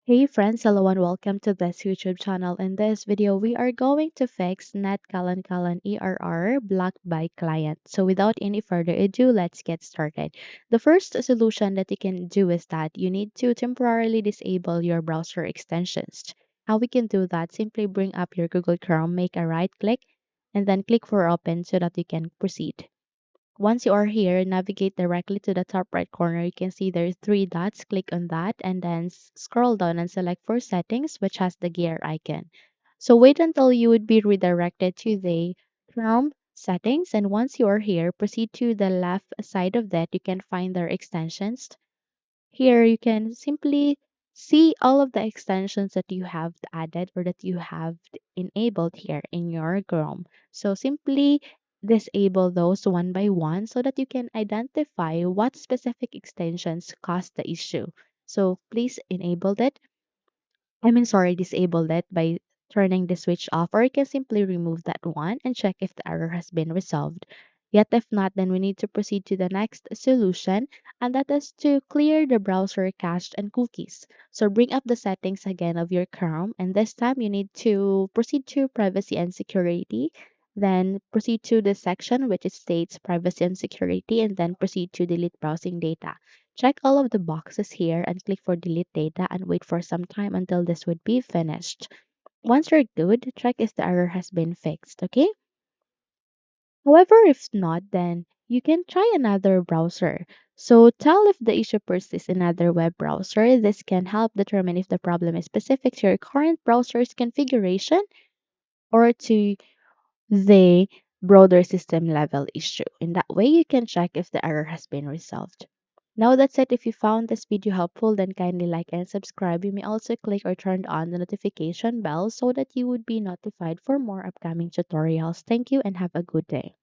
Hey friends, hello and welcome to this YouTube channel. In this video, we are going to fix net ERR blocked by client. So without any further ado, let's get started. The first solution that you can do is that you need to temporarily disable your browser extensions. How we can do that, simply bring up your Google Chrome, make a right click, and then click for open so that you can proceed. Once you are here, navigate directly to the top right corner. You can see there's three dots. Click on that and then scroll down and select for settings, which has the gear icon. So wait until you would be redirected to the Chrome settings. And once you are here, proceed to the left side of that. You can find their extensions. Here you can simply see all of the extensions that you have added or that you have enabled here in your Chrome. So simply disable those one by one so that you can identify what specific extensions cause the issue. So please enable that. Disable it by turning the switch off, or you can simply remove that one and check if the error has been resolved. Yet, if not, then we need to proceed to the next solution, and that is to clear the browser cache and cookies. So, bring up the settings again of your Chrome, and this time you need to proceed to privacy and security. Then proceed to the section which it states privacy and security, and then proceed to delete browsing data. Check all of the boxes here and click for delete data and wait for some time until this would be finished. Once you're good, check if the error has been fixed, okay? However, if not, then you can try another browser. So tell if the issue persists in another web browser. This can help determine if the problem is specific to your current browser's configuration or to the broader system level issue. In that way, you can check if the error has been resolved. Now that's it. If you found this video helpful, then kindly like and subscribe. You may also click or turn on the notification bell so that you would be notified for more upcoming tutorials. Thank you and have a good day.